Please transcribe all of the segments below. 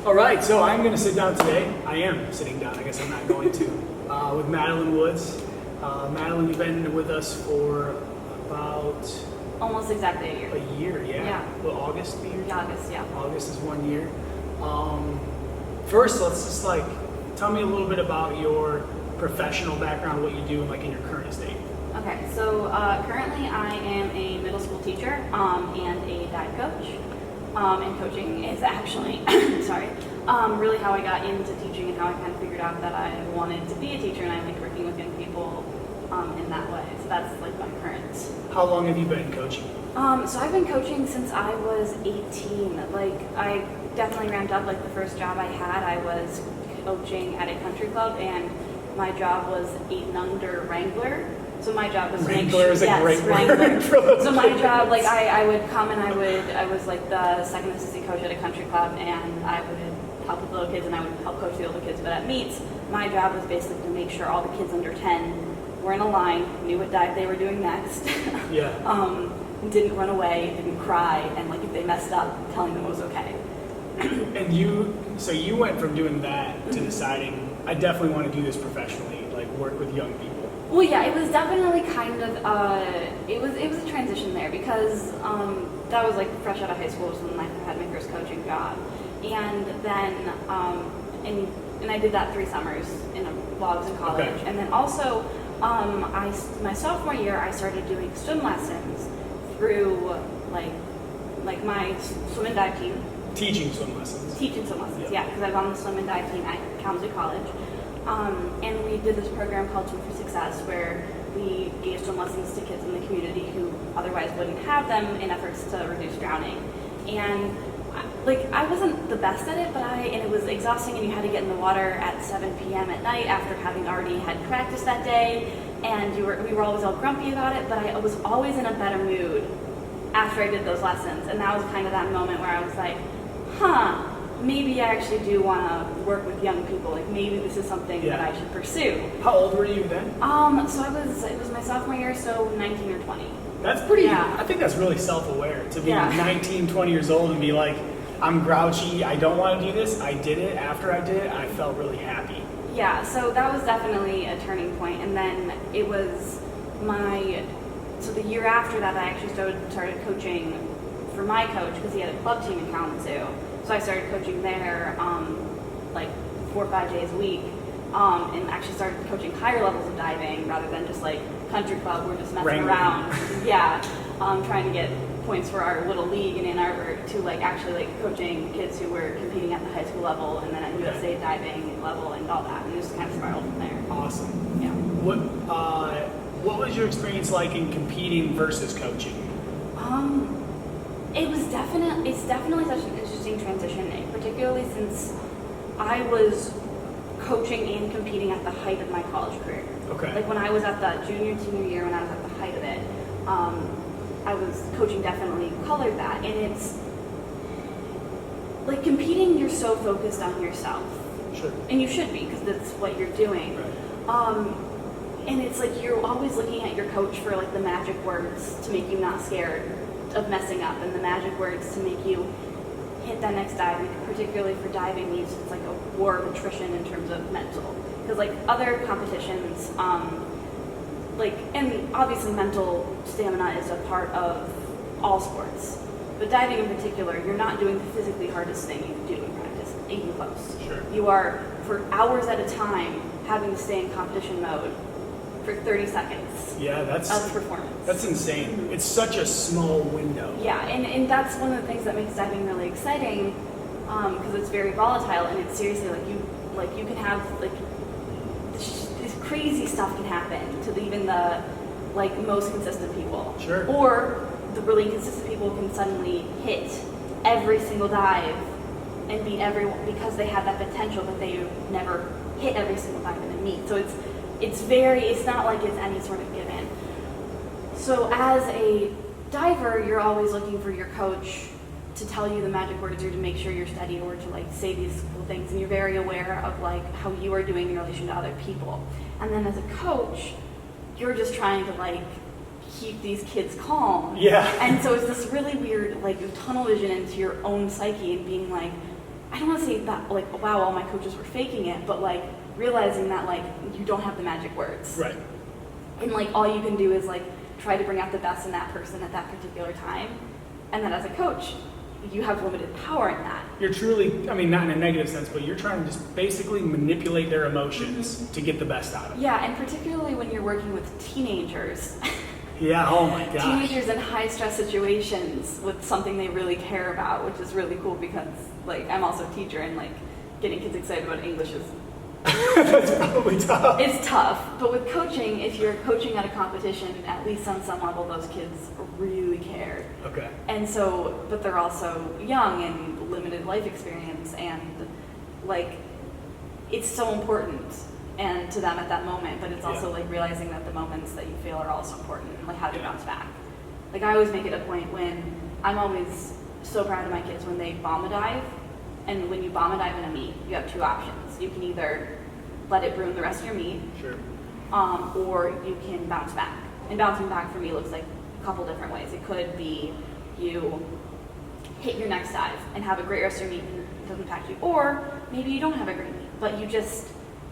All right, so I'm going to sit down today. I am sitting down. I guess I'm not going to. With Madeline Woods. Madeline, you've been with us for about... Almost exactly a year. A year, yeah. Yeah. Will August be? August, yeah. August is 1 year. First, let's just tell me a little bit about your professional background, what you do in your current state. Okay, so currently I am a middle school teacher and a dive coach. And coaching is actually, really how I got into teaching and how I kind of figured out that I wanted to be a teacher, and I like working with young people in that way. So that's my current. How long have you been coaching? So I've been coaching since I was 18. I definitely ramped up. The first job I had, I was coaching at a country club, and my job was 8 and under wrangler. So my job was Wrangler is a great word for those. So my job, I would come and I was the second assistant coach at a country club, and I would help with the little kids and I would help coach the older kids. But at meets, my job was basically to make sure all the kids under 10 were in a line, knew what dive they were doing next. Yeah. Didn't run away, didn't cry, and if they messed up, telling them it was okay. And you went from doing that to deciding, I definitely want to do this professionally, work with young people. Well, yeah, it was definitely kind of it was a transition there because that was fresh out of high school was when I had my first coaching job, and then and I did that 3 summers while I was in college, Okay. and then also my sophomore year I started doing swim lessons through my swim and dive team. Teaching swim lessons. Yeah, because I was on the swim and dive team at Kalamazoo College. And we did this program called Swim for Success, where we gave swim lessons to kids in the community who otherwise wouldn't have them in efforts to reduce drowning. And I wasn't the best at it, and it was exhausting, and you had to get in the water at 7 p.m. at night after having already had practice that day, and we were always all grumpy about it, but I was always in a better mood after I did those lessons. And that was kind of that moment where I was like, maybe I actually do want to work with young people. Maybe this is something that I should pursue. How old were you then? So it was my sophomore year, so 19 or 20. That's pretty, I think that's really self-aware to be 19, 20 years old and be like, I'm grouchy, I don't want to do this. I did it. After I did it, I felt really happy. Yeah, so that was definitely a turning point. And then it was so the year after that, I actually started coaching for my coach because he had a club team in Kalamazoo. So I started coaching there 4 or 5 days a week, and actually started coaching higher levels of diving rather than just country club. We're just messing around. Yeah, trying to get points for our little league in Ann Arbor to actually coaching kids who were competing at the high school level and then at USA diving level and all that, and it just kind of spiraled from there. Awesome. Yeah. What was your experience like in competing versus coaching? It's definitely such an interesting transition, particularly since I was coaching and competing at the height of my college career. Okay. When I was at the senior year, when I was at the height of it, I was coaching definitely colored that. And it's competing, you're so focused on yourself. Sure. And you should be, because that's what you're doing. Right. And it's you're always looking at your coach for the magic words to make you not scared of messing up, and the magic words to make you hit that next dive, particularly for diving needs. It's a war of attrition in terms of mental, because other competitions, and obviously mental stamina is a part of all sports, but diving in particular, you're not doing the physically hardest thing you can do in practice, aiming close. Sure. You are for hours at a time having to stay in competition mode for 30 seconds. Yeah, of performance. That's insane. Mm-hmm. It's such a small window. Yeah, and that's one of the things that makes diving really exciting, because it's very volatile, and it's seriously you can have this crazy stuff can happen to even the most consistent people. Sure. Or the really inconsistent people can suddenly hit every single dive and beat everyone because they had that potential, but they never hit every single dive in a meet. So it's not like it's any sort of given. So as a diver, you're always looking for your coach to tell you the magic words or to make sure you're steady or to say these cool things, and you're very aware of how you are doing in relation to other people. And then as a coach, you're just trying to keep these kids calm. Yeah. And so it's this really weird tunnel vision into your own psyche and being I don't want to say that, like, wow, all my coaches were faking it, but, like, realizing that, like, you don't have the magic words. Right. And, like, all you can do is, like, try to bring out the best in that person at that particular time. And then as a coach, you have limited power in that. You're truly, I mean, not in a negative sense, but you're trying to just basically manipulate their emotions to get the best out of them. Yeah, and particularly when you're working with teenagers. Yeah, oh my gosh. Teenagers in high stress situations with something they really care about, which is really cool because, like, I'm also a teacher and, like, getting kids excited about English is That's probably tough. it's tough. But with coaching, if you're coaching at a competition, at least on some level, those kids really care. Okay. And so, but they're also young and limited life experience, and, like, it's so important and to them at that moment, but it's also like realizing that the moments that you fail are also important, and like how to bounce back. Like, I always make it a point when I'm always so proud of my kids when they bomb a dive, and when you bomb a dive in a meet, you have two options. You can either let it ruin the rest of your meet, Sure. or you can bounce back. And bouncing back for me looks like a couple different ways. It could be you hit your next dive and have a great rest of your meet and it doesn't impact you, or maybe you don't have a great meet, but you just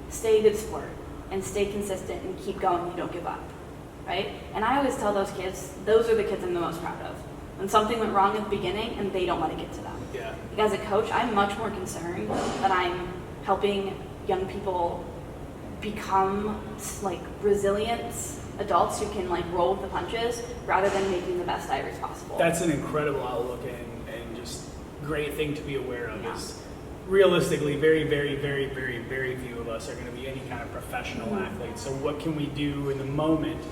stay a good sport and stay consistent and keep going, you don't give up, right? And I always tell those kids, those are the kids I'm the most proud of. When something went wrong at the beginning and they don't let it get to them. Yeah. Like, as a coach, I'm much more concerned that I'm helping young people become, like, resilient adults who can, like, roll with the punches rather than making the best divers possible. That's an incredible outlook and just great thing to be aware of. Yeah. Is realistically, very, very, very, very, very few of us are going to be any kind of professional athlete. So what can we do in the moment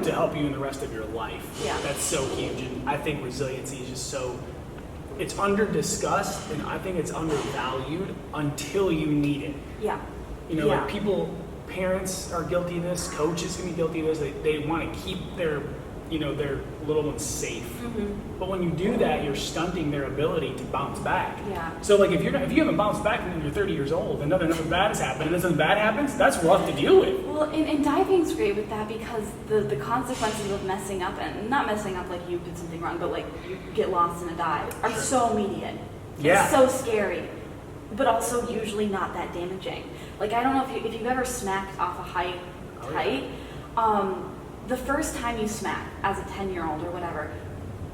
to help you in the rest of your life? Yeah. That's so huge. And I think resiliency is just so, it's under-discussed, and I think it's undervalued until you need it. Yeah. You know, like people, parents are guilty of this, coaches can be guilty of this. They want to keep their, you know, their little ones safe. But when you do that, you're stunting their ability to bounce back. Yeah. So like if you haven't bounced back when you're 30 years old and nothing bad has happened, and then something bad happens, that's rough to deal with. Well, and diving's great with that because the consequences of messing up, and not messing up like you did something wrong, but like you get lost in a dive, are so immediate. Yeah. It's so scary, but also usually not that damaging. Like, I don't know if you've ever smacked off a height, the first time you smack as a 10-year-old or whatever,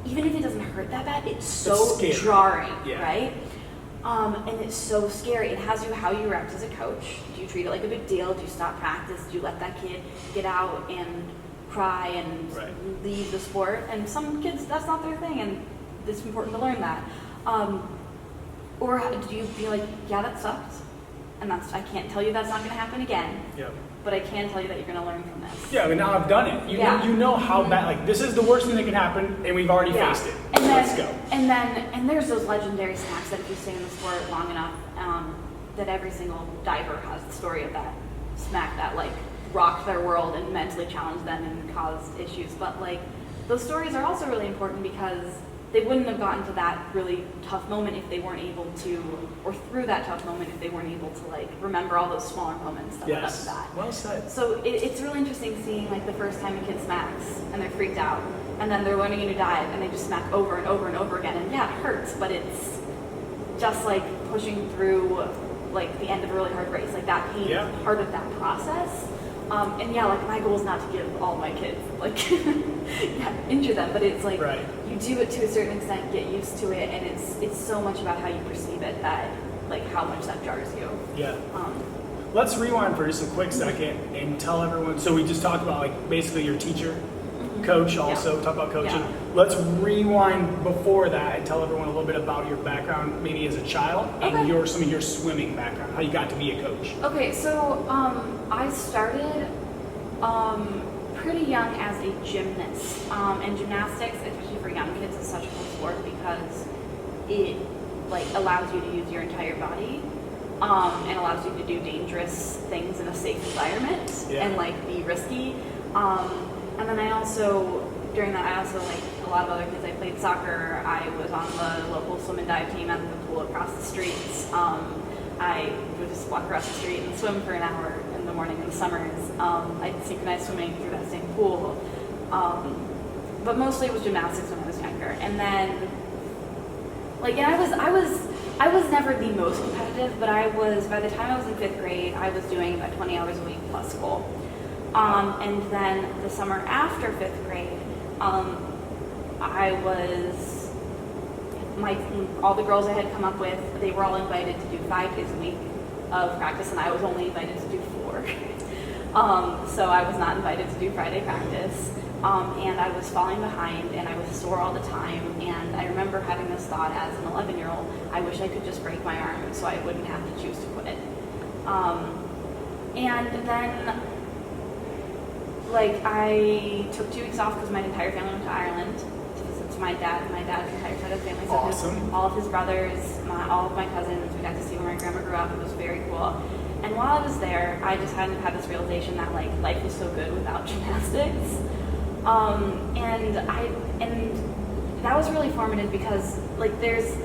even if it doesn't hurt that bad, it's so jarring, right? And it's so scary. It has you how you react as a coach. Do you treat it like a big deal? Do you stop practice? Do you let that kid get out and cry and leave the sport? And some kids, that's not their thing, and it's important to learn that. Or do you be like, yeah, that sucked, and I can't tell you that's not going to happen again. Yep. But I can tell you that you're going to learn from this. Yeah, but now I've done it. You know how bad, like, this is the worst thing that can happen, and we've already faced it. And then, let's go. And there's those legendary smacks that if you stay in the sport long enough, that every single diver has the story of that smack that, like, rocked their world and mentally challenged them and caused issues. But, like, those stories are also really important because they wouldn't have gotten to that really tough moment if they weren't able to, or through that tough moment if they weren't able to, like, remember all those smaller moments that led up to that. Well said. So it's really interesting seeing, like, the first time a kid smacks and they're freaked out, and then they're learning a new dive and they just smack over and over and over again, and yeah, it hurts, but it's just like pushing through, like, the end of a really hard race. Like, that pain is part of that process. And yeah, like, my goal is not to give all my kids, like, injure them, but it's like, you do it to a certain extent, get used to it, and it's so much about how you perceive it that, like, how much that jars you. Yeah. Let's rewind for just a quick second and tell everyone, so we just talked about, like, basically your teacher, coach also, talk about coaching. Let's rewind before that and tell everyone a little bit about your background, maybe as a child, and some of your swimming background, how you got to be a coach. Okay, so I started pretty young as a gymnast, and gymnastics, especially for young kids, is such a cool sport because it, like, allows you to use your entire body, and allows you to do dangerous things in a safe environment and, like, be risky. And then during that, like a lot of other kids, I played soccer. I was on the local swim and dive team at the pool across the streets. I would just walk across the street and swim for an hour in the morning in the summers. I did synchronized swimming through that same pool. But mostly it was gymnastics when I was younger. And then, like, and I was I was never the most competitive, but I was, by the time I was in 5th grade, I was doing about 20 hours a week plus school. And then the summer after 5th grade, all the girls I had come up with, they were all invited to do 5 days a week of practice, and I was only invited to do 4. So I was not invited to do Friday practice. And I was falling behind, and I was sore all the time, and I remember having this thought as an 11-year-old, I wish I could just break my arm so I wouldn't have to choose to quit. And then, like, I took 2 weeks off because my entire family went to Ireland to visit my dad's entire side of the family. So Awesome. all of his brothers, all of my cousins, we got to see where my grandma grew up. It was very cool. And while I was there, I just had this realization that, like, life was so good without gymnastics. And that was really formative because, like, there's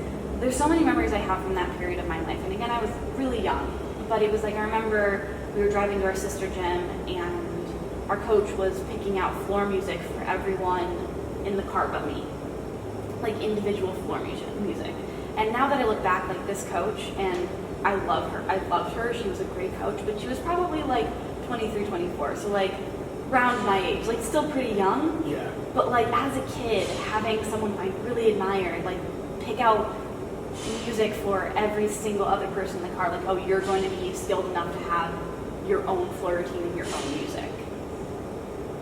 so many memories I have from that period of my life. And again, I was really young, but it was like, I remember we were driving to our sister gym, and our coach was picking out floor music for everyone in the car but me, like individual floor music. And now that I look back, like, this coach, and I loved her. She was a great coach, but she was probably like 23, 24. So, like, around my age, like, still pretty young. Yeah. But, like, as a kid, having someone I really admired, like, pick out music for every single other person in the car, like, oh, you're going to be skilled enough to have your own floor routine and your own music,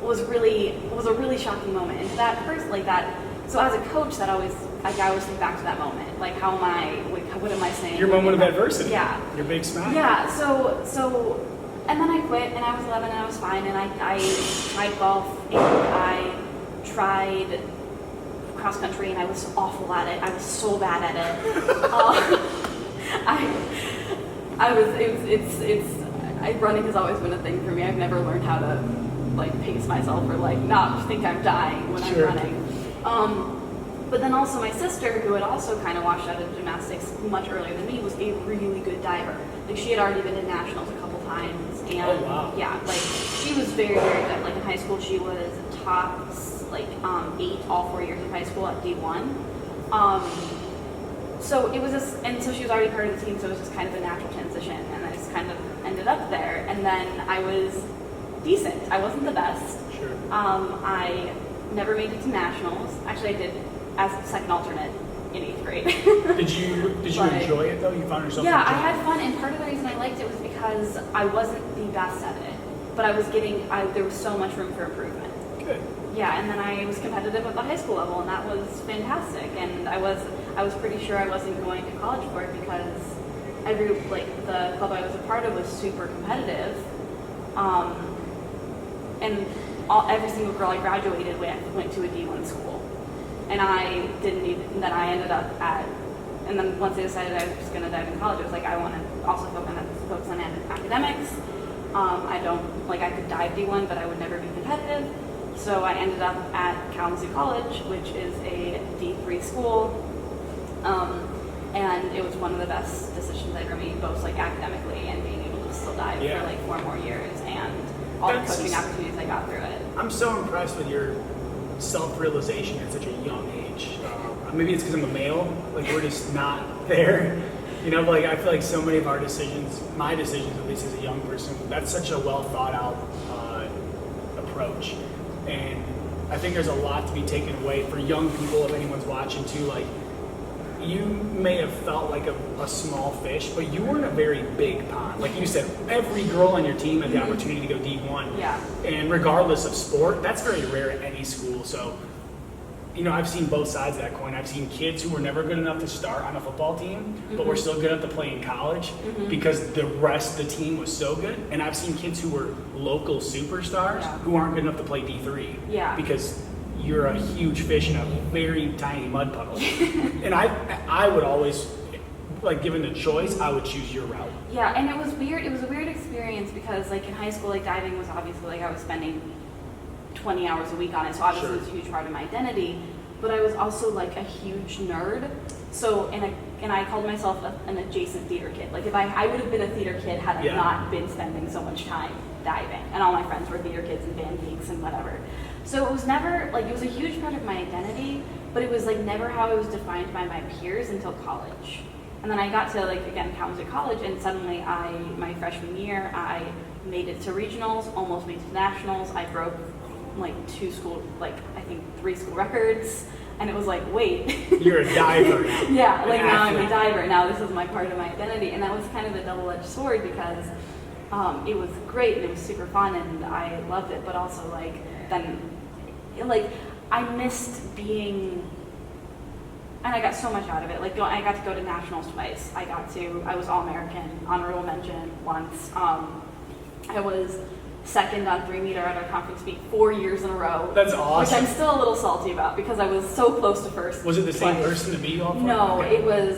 was a really shocking moment. And to that person, like that, so as a coach, that always, like, I always think back to that moment. Like, how am I, like, what am I saying? Your moment of adversity. Yeah. Your big smile. Yeah, so, and then I quit, and I was 11, and I was fine, and I tried golf, and I tried cross country, and I was awful at it. I was so bad at it. Running has always been a thing for me. I've never learned how to, like, pace myself or, like, not think I'm dying when Sure. I'm running. But then also my sister, who had also kind of washed out of gymnastics much earlier than me, was a really good diver. Like, she had already been to nationals a couple times, and oh, wow. yeah, like, she was very, very good. Like, in high school, she was top, like, 8 all 4 years of high school at D1. So it was just, and so she was already part of the team, so it was just kind of a natural transition, and I just kind of ended up there. And then I was decent. I wasn't the best. Sure. I never made it to nationals. Actually, I did as a second alternate in 8th grade. Did you enjoy it though? You found yourself? Yeah, I had fun, and part of the reason I liked it was because I wasn't the best at it, but I was there was so much room for improvement. Good. Yeah, and then I was competitive at the high school level, and that was fantastic. And I was pretty sure I wasn't going to college for it because the club I was a part of was super competitive. And every single girl I graduated with went to a D1 school. And I didn't even, and then I ended up and then once I decided I was just going to dive in college, I was like, I want to also focus on academics. I could dive D1, but I would never be competitive. So I ended up at Kalamazoo College, which is a D3 school. And it was one of the best decisions I ever made, both, like, academically and being able to still dive for, like, 4 more years, and all the coaching opportunities I got through it. I'm so impressed with your self-realization at such a young age. Maybe it's because I'm a male, like, we're just not there. You know, like, I feel like so many of our decisions, my decisions at least as a young person, that's such a well thought out approach. And I think there's a lot to be taken away for young people, if anyone's watching too. Like, you may have felt like a small fish, but you were in a very big pond. Like you said, every girl on your team had the opportunity to go D1. Yeah. And regardless of sport, that's very rare at any school. So, you know, I've seen both sides of that coin. I've seen kids who were never good enough to start on a football team, but were still good enough to play in college because the rest of the team was so good. And I've seen kids who were local superstars who aren't good enough to play D3 because you're a huge fish in a very tiny mud puddle. And I would always, like, given the choice, I would choose your route. Yeah, and it was weird. It was a weird experience because, like, in high school, like, diving was obviously, like, I was spending 20 hours a week on it, so obviously it was a huge part of my identity. But I was also, like, a huge nerd. So, and I called myself an adjacent theater kid. Like, if I would have been a theater kid had I not been spending so much time diving. And all my friends were theater kids and band geeks and whatever. So it was never, like, it was a huge part of my identity, but it was, like, never how I was defined by my peers until college. And then I got to, like, again, Kalamazoo College, and suddenly my freshman year, I made it to regionals, almost made it to nationals. I broke, like, 3 school records. And it was like, wait. You're a diver now. Yeah, like now I'm a diver. Now this is my part of my identity. And that was kind of a double-edged sword because it was great and it was super fun and I loved it. But also, like, then, like, I missed being, and I got so much out of it. Like, I got to go to nationals twice. I was All-American, honorable mention once. I was second on 3-meter at our conference meet 4 years in a row. That's awesome. Which I'm still a little salty about because I was so close to first. Was it the same twice. person to beat you all? No, okay. it was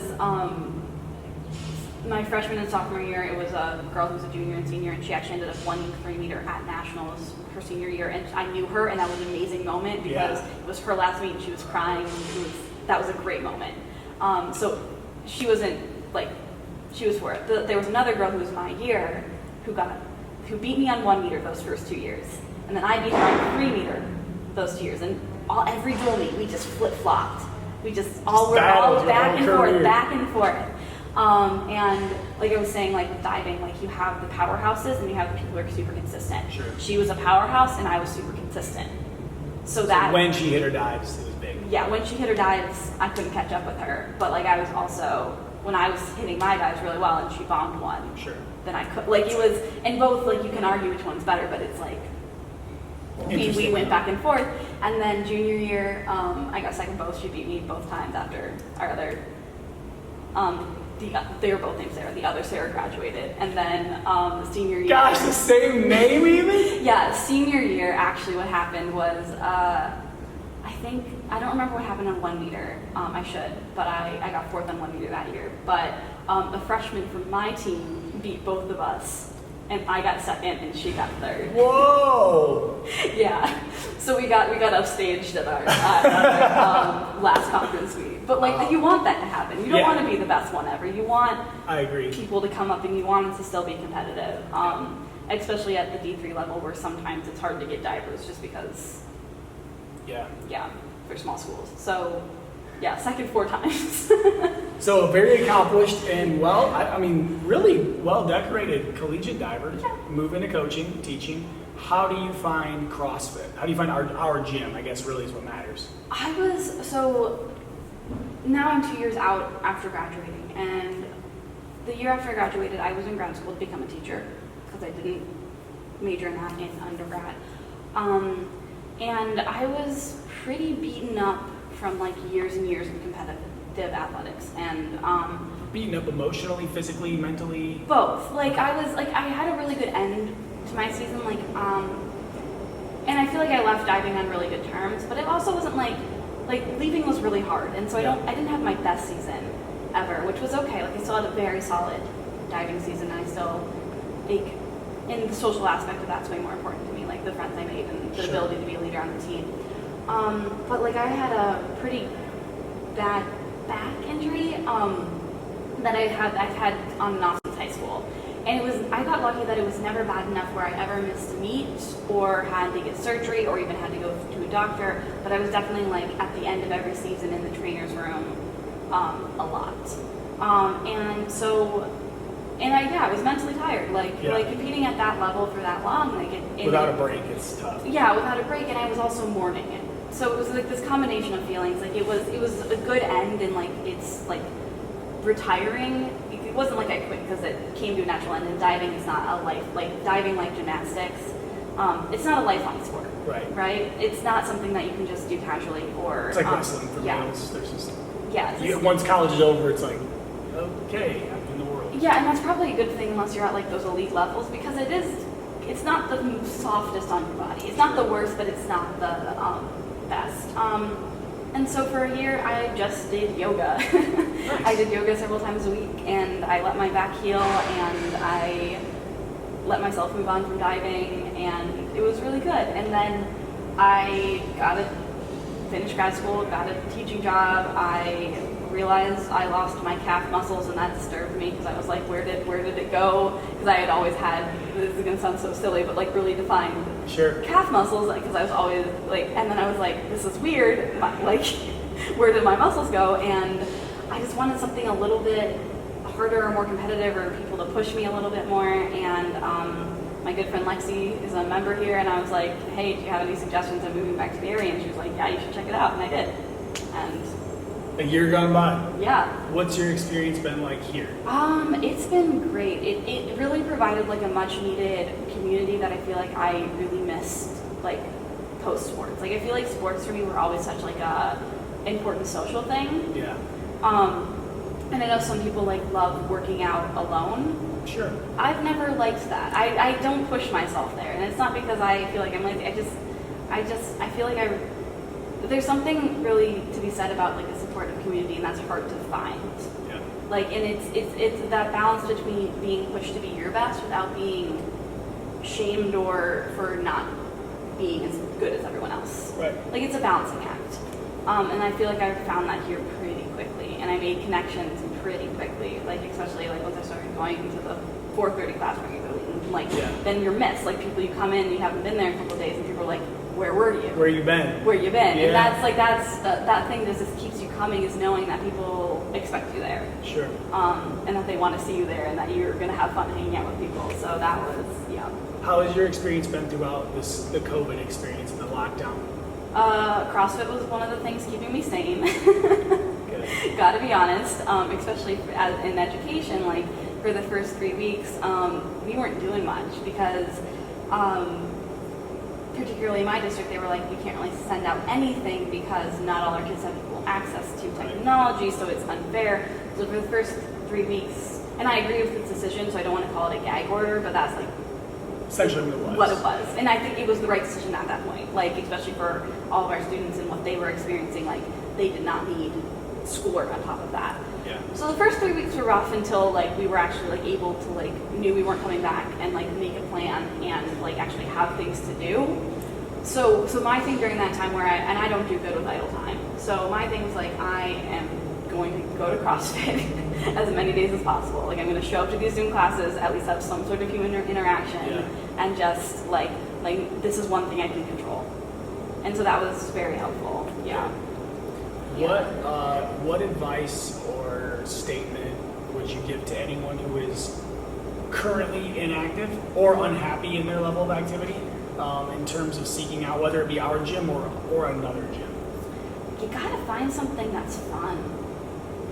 my freshman and sophomore year. It was a girl who was a junior and senior, and she actually ended up winning 3-meter at nationals her senior year. And I knew her, and that was an amazing moment because it was her last meet, and she was crying. And that was a great moment. So she wasn't like she was for it. There was another girl who was my year who beat me on 1-meter those first 2 years. And then I beat her on 3-meter those 2 years. And every drill meet, we just flip-flopped. We we're all back and forth. And like I was saying, like with diving, like you have the powerhouses and you have the people who are super consistent. Sure. She was a powerhouse and I was super consistent. So when she hit her dives, it was big. Yeah, when she hit her dives, I couldn't catch up with her. But like I was also, when I was hitting my dives really well and she bombed one. Sure. Then I could, like it was, and both, like you can argue which one's better, but it's like, we went back and forth. And then junior year, I got second both. She beat me both times after our other, they were both named Sarah. The other Sarah graduated. And then the senior year. Gosh, the same name even? Yeah, senior year, actually what happened was, I don't remember what happened on 1-meter. I should, but I got 4th on 1-meter that year. But a freshman from my team beat both of us, and I got second and she got 3rd. Whoa! Yeah, so we got upstaged at our last conference meet. But like, you want that to happen. You don't want to be the best one ever. You want I agree. people to come up and you want it to still be competitive, especially at the D3 level where sometimes it's hard to get divers just because. Yeah, for small schools. So, yeah, second 4 times. So very accomplished and really well decorated collegiate diver. Yeah. Move into coaching, teaching. How do you find CrossFit? How do you find our gym? I guess really is what matters. Now I'm 2 years out after graduating, and the year after I graduated, I was in grad school to become a teacher because I didn't major in that in undergrad. And I was pretty beaten up from like years and years of competitive athletics, and Beaten up emotionally, physically, mentally? both. Like I had a really good end to my season, and I feel like I left diving on really good terms, but it also wasn't like leaving was really hard, and so I didn't have my best season ever, which was okay. Like I still had a very solid diving season, and I still in the social aspect of that's way more important to me, like the friends I made and the ability to be a leader on the team. But like I had a pretty bad back injury that I've had on and off since high school. And I got lucky that it was never bad enough where I ever missed a meet or had to get surgery or even had to go to a doctor. But I was definitely like at the end of every season in the trainer's room a lot. I was mentally tired. Like competing at that level for that long, Without a break, it's tough. Yeah, without a break, and I was also mourning it. So it was like this combination of feelings. Like it was a good end, and like it's like retiring. It wasn't like I quit because it came to a natural end. And diving is not a life diving like gymnastics. It's not a lifelong sport. Right. It's not something that you can just do casually or. It's like wrestling for males. There's just once college is over, it's like okay, I'm in the world. Yeah, and that's probably a good thing unless you're at like those elite levels because it's not the softest on your body. It's not the worst, but it's not the best. And so for a year, I just did yoga. Nice. I did yoga several times a week, and I let my back heal, and I let myself move on from diving, and it was really good. And then I finished grad school, got a teaching job. I realized I lost my calf muscles, and that disturbed me because I was like, where did it go? Because I had always had, this is going to sound so silly, but like really defined calf muscles, because I was always like, and then I was like, this is weird, where did my muscles go? And I just wanted something a little bit harder or more competitive or people to push me a little bit more. And my good friend Lexi is a member here, and I was like, hey, do you have any suggestions on moving back to the area? And she was like, yeah, you should check it out, and I did. And a year gone by. yeah. What's your experience been like here? It's been great. It really provided like a much needed community that I feel like I really missed, like post sports. Like I feel like sports for me were always such like a important social thing. Yeah. And I know some people like love working out alone. Sure. I've never liked that. I don't push myself there, and it's not because I feel like I'm lazy. I feel like there's something really to be said about like a supportive community, and that's hard to find. Yeah. Like, and it's that balance between being pushed to be your best without being shamed or for not being as good as everyone else. Right. Like it's a balancing act. And I feel like I found that here pretty quickly, and I made connections pretty quickly. Like especially like once I started going into the 4:30 class regularly, and like then you're missed. Like people, you come in, you haven't been there in a couple of days, and people are like, "Where were you? Where you been? Where you been?" Yeah. And that thing that just keeps you coming is knowing that people expect you there. Sure. And that they want to see you there, and that you're gonna have fun hanging out with people. So that was How has your experience been throughout the COVID experience and the lockdown? CrossFit was one of the things keeping me sane. Good. Gotta be honest, especially in education, like for the first 3 weeks, we weren't doing much because, particularly in my district, they were like, we can't really send out anything because not all our kids have equal access to technology, so it's unfair. So for the first 3 weeks, and I agree with this decision, so I don't want to call it a gag order, but that's like Essentially what it was. And I think it was the right decision at that point, like especially for all of our students and what they were experiencing, like they did not need schoolwork on top of that. Yeah. So the first 3 weeks were rough until like we were actually like able to like knew we weren't coming back and like make a plan and like actually have things to do. So my thing during that time where I don't do good with idle time. So my thing was like I am going to go to CrossFit as many days as possible. Like I'm going to show up to these Zoom classes, at least have some sort of human interaction, and just like this is one thing I can control. And so that was very helpful. Yeah. What advice or statement would you give to anyone who is currently inactive or unhappy in their level of activity in terms of seeking out, whether it be our gym or another gym? You gotta find something that's fun.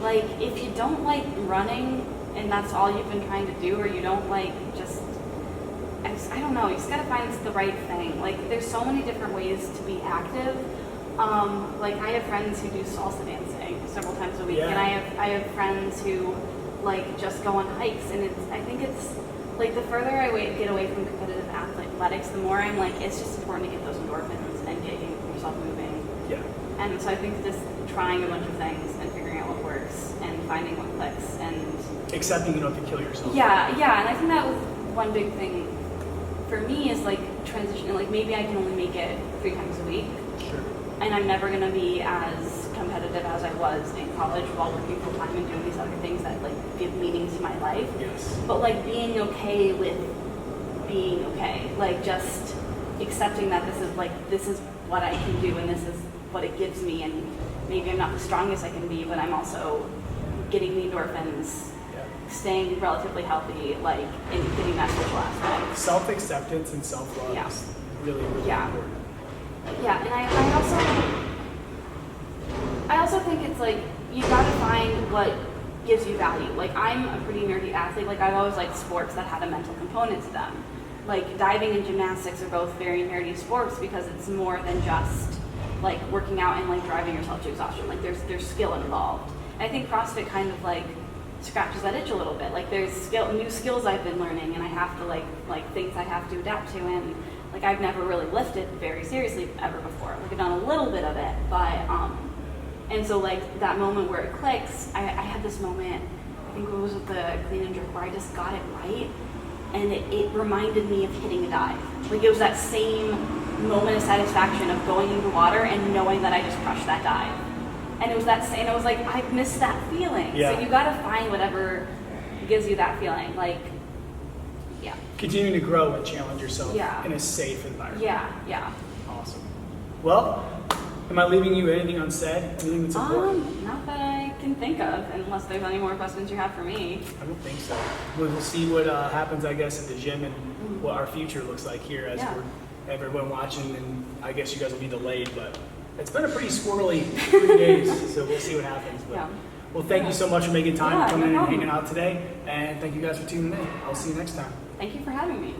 Like if you don't like running and that's all you've been trying to do, or you don't like I don't know, you just gotta find the right thing. Like there's so many different ways to be active. Like I have friends who do salsa dancing several times a week, and I have friends who like just go on hikes, and I think it's like the further I get away from competitive athletics, the more I'm like it's just important to get those endorphins and getting yourself moving. Yeah. And so I think just trying a bunch of things and figuring out what works and finding what clicks and accepting you don't have to kill yourself. Yeah, and I think that was one big thing for me is like transitioning. Like maybe I can only make it 3 times a week. Sure. And I'm never gonna be as competitive as I was in college while working full time and doing these other things that like give meaning to my life. Yes. But like being okay with being okay, like just accepting that this is what I can do and this is what it gives me, and maybe I'm not the strongest I can be, but I'm also getting the endorphins, staying relatively healthy, like and getting that social aspect. Self-acceptance and self-love is really, really important. Yeah, and I also think it's like you gotta find what gives you value. Like I'm a pretty nerdy athlete. Like I've always liked sports that had a mental component to them. Like diving and gymnastics are both very nerdy sports because it's more than just like working out and like driving yourself to exhaustion. Like there's skill involved. And I think CrossFit kind of like scratches that itch a little bit. Like there's new skills I've been learning, and I have to like things I have to adapt to, and like I've never really lifted very seriously ever before. Like I've done a little bit of it, but and so like that moment where it clicks, I had this moment, I think it was with the clean and jerk, where I just got it right, and it reminded me of hitting a dive. Like it was that same moment of satisfaction of going into water and knowing that I just crushed that dive. And it was that same, it was like, I missed that feeling. Yeah. So you gotta find whatever gives you that feeling. Like, yeah. Continuing to grow and challenge yourself Yeah. in a safe environment. Yeah. Awesome. Well, am I leaving you anything unsaid? Anything that's important? Not that I can think of, unless there's any more questions you have for me. I don't think so. We'll see what happens, I guess, at the gym and what our future looks like here as we're everyone watching. And I guess you guys will be delayed, but it's been a pretty squirrely 3 days, so we'll see what happens. But, well, thank you so much for making time, coming in and hanging out today, and thank you guys for tuning in. I'll see you next time. Thank you for having me.